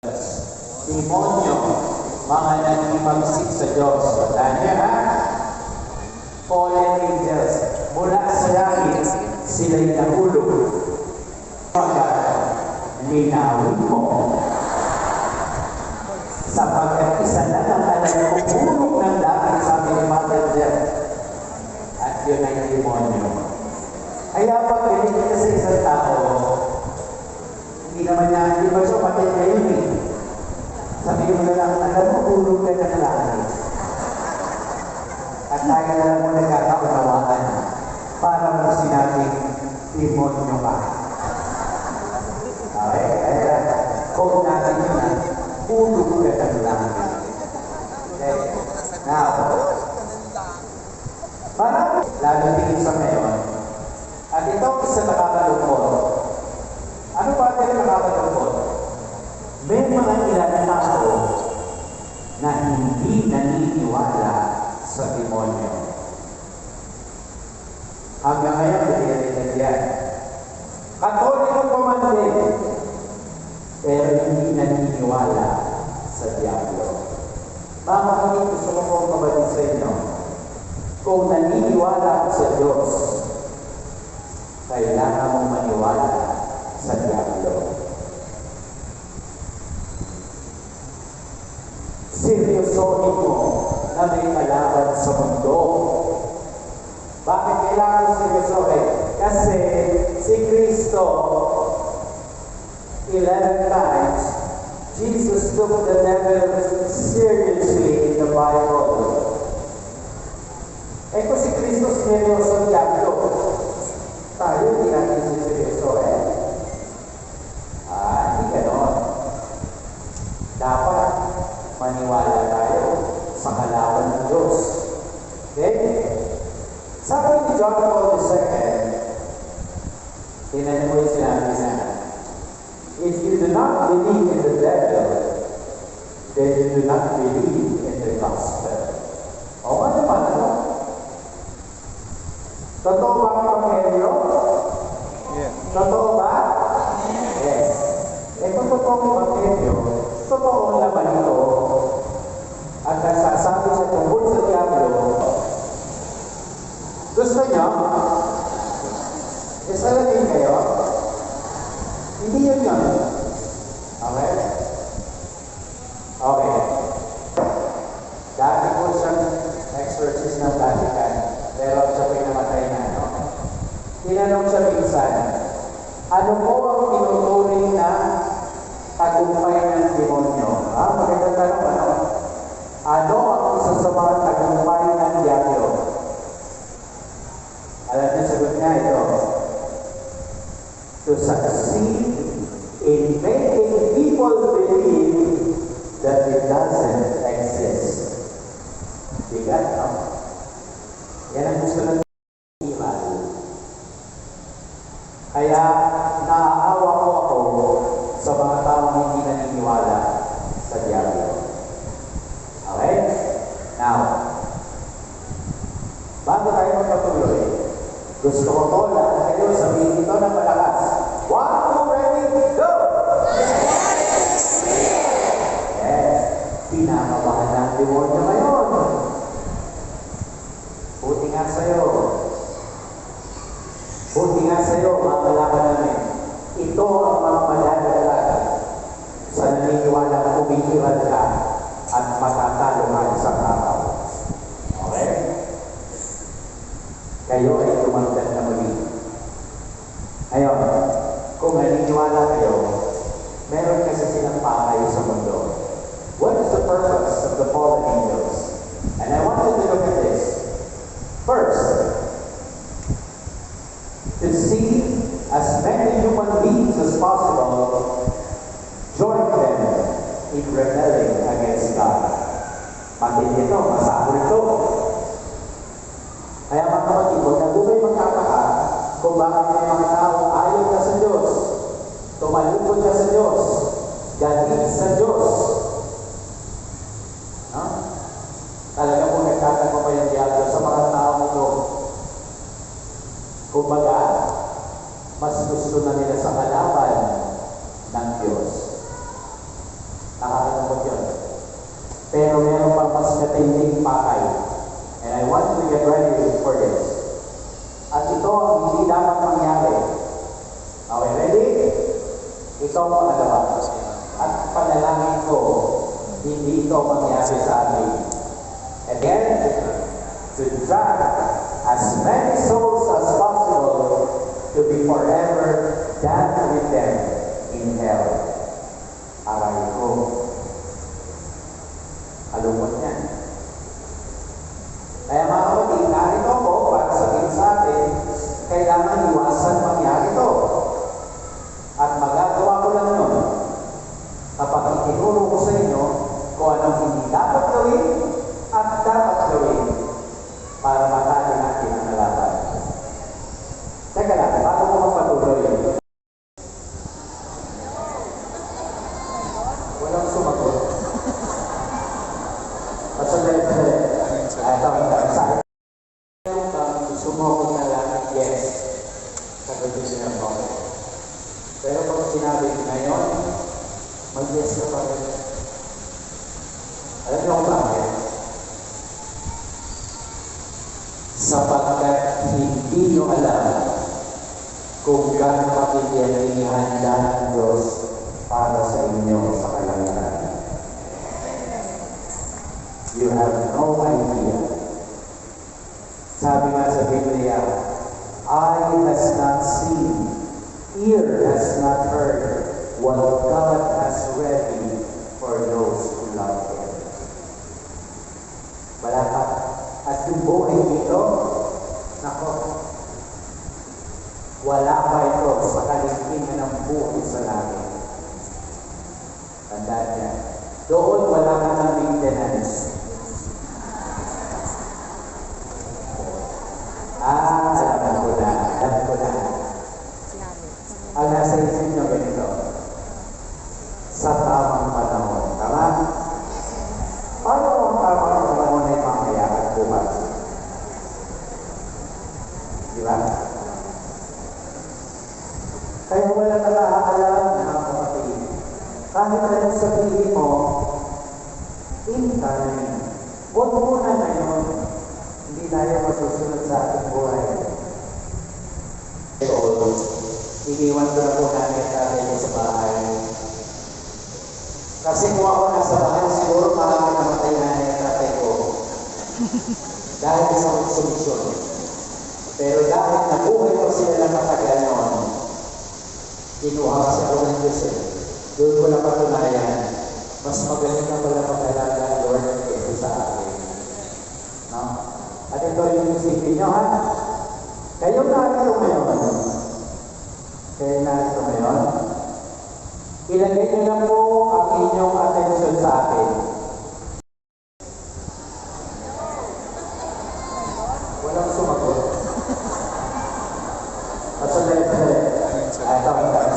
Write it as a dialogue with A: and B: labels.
A: Demonyo, mga nagkipagsik sa Diyos. Tanya ha? Fallen angels, mula sa langit, sila'y nahulog. Linawin mo. Sapagkat isa na ng alam ko pulong ng langit, sabi ni Mother Death. At yun ay demonyo. Kaya pag galing ka sa isang tao, hindi naman niya, hindi ba siya patay ngayon eh. Sabihin mo na lang, alam mo, pulong ka ng langit. At tayo na lang mo nagkakaunawaan para mo sinabing demonyo ka. Okay? Kaya, kung natin yun na, pulong ka ng langit. Okay? Now, parang lalo tingin sa ngayon, at ito isa nakakalungkot. Ano ba ito nakakalungkot? May mga ilan tao na hindi naniniwala sa demonyo. Hanggang ngayon, hindi rin yan. Katoliko pa man din, pero hindi naniniwala sa diablo. Mga kapatid, gusto ko po mabatid sa inyo. Kung naniniwala sa Diyos, kailangan mong maniwala sa diablo. Seryosohin mo na may kalaban sa mundo. Bakit kailangan mo seryosohin? Kasi si Kristo 11 times, Jesus took the devil seriously in the Bible. Eh kung si Kristo seryoso ang diablo, tayo hindi natin seryosohin. Hindi ganon. Dapat maniwala tayo sa kalaban ng Diyos. Okay? Sabi ni John Paul II, tinan mo yung sinabi na, if you do not believe in the devil, then you do not believe in the gospel. O ano pa na? Totoo ba ang Evangelyo? Yeah. Totoo ba? Yes. Eh kung totoo ang Evangelyo, totoo ang laman ito. At nagsasabi sa tungkol sa diablo, gusto niyo? Isalamin kayo? Hindi yun yun. Okay? Okay. Dati po siyang exorcist ng Vatican, pero siya po namatay na, no? Tinanong siya minsan, ano po ang tinuturing na tagumpay ng demonyo? Magandang tanong, ano? Ano ang isa sa mga tagumpay ng diablo? Alam niyo, sagot niya ito. To succeed in making people believe that it doesn't exist. Bigat, no? Yan ang gusto ng iman. Kaya, naaawa ko ako sa mga taong hindi naniniwala sa diablo. Okay? Now, bago tayo magpatuloy, gusto ko po lahat kayo sabihin ito ng malakas. 1, 2, ready, go! Yes. Pinakabahan ng demonyo ngayon. Buti nga sa'yo. Buti nga sa'yo, makalaman namin. Ito ang mga madadala sa naniniwala na umiiral ka at matatalo ka isang araw. Okay? Kayo ay tumagdag na muli. Ngayon, kung naniniwala kayo, meron kasi silang pakay sa mundo. What is the purpose of the fallen angels? And I want you to look at this. First, to see as many human beings as possible join them in rebelling against God. Matindi ito, masahol ito. Kaya mga kapatid, huwag na bumay magkakaka kung bakit may mga tao ayaw na sa Diyos, tumalikod na sa Diyos, galit sa Diyos. No? Talaga po nagkakaka pa yung diablo sa mga tao ito. Kumbaga, mas gusto na nila sa kalaban ng Diyos. malungkot yun. Pero meron pang mas matinding pakay. And I want you to get ready for this. At ito ang hindi dapat mangyari. Okay, ready? Ito ang pangalawa. At panalangin ko, hindi ito mangyari sa amin. Again, to drag as many souls as possible to be forever damned with them in hell. Aray ko. Alungkot yan. Kaya mga kapatid, narito ako para sabihin sa atin, kailangan iwasan mangyari ito. At magagawa ko lang yun kapag itinuro ko sa inyo kung anong hindi dapat gawin at dapat gawin para matalo natin ang nalaban. Teka lang, bago ko magpatuloy, walang sumagot. At sandali, sumukot na lang, yes, sa condition of God. Pero pag sinabi ngayon, mag-yes ka pa rin. Alam niyo kung bakit? Sapagkat hindi niyo alam kung gaano kapitiyan inihanda ng Diyos para sa inyo sa kalangitan. You have no idea. Sabi nga sa Biblia, eye has not seen, ear has not heard what God has ready for those who love Him. Wala pa. At yung buhay dito, nako, wala pa ito sa kaligtingan ng buhay sa langit. Tandaan niya. Doon wala ka ng maintenance. Alam ko na. Ang nasa isip nyo ganito, sa tamang panahon. Tama? Paano ang tamang panahon ay mamaya at bukas? Di ba? Kaya wala ka nakakalam ng kapatid. Kahit anong sabihin mo, in time, huwag muna ngayon. Hindi tayo masusunod sa ating buhay. Iiwan ko na po namin natin sa bahay. Kasi kung ako nasa bahay, siguro marami namatay na yung tatay ko. Dahil sa konsumisyon. Pero dahil nabuhay ko sila ng matagal noon, kinuha kasi ako ng Diyos eh. Doon ko na patunayan, mas magaling na pala mag-alaga ang Lord kaysa sa akin. No? At ito yung isipin nyo, ha? Kayo narito ngayon. Kayo narito ngayon. Ilagay nyo lang po ang inyong attention sa akin. Walang sumagot. At sandali. Ito.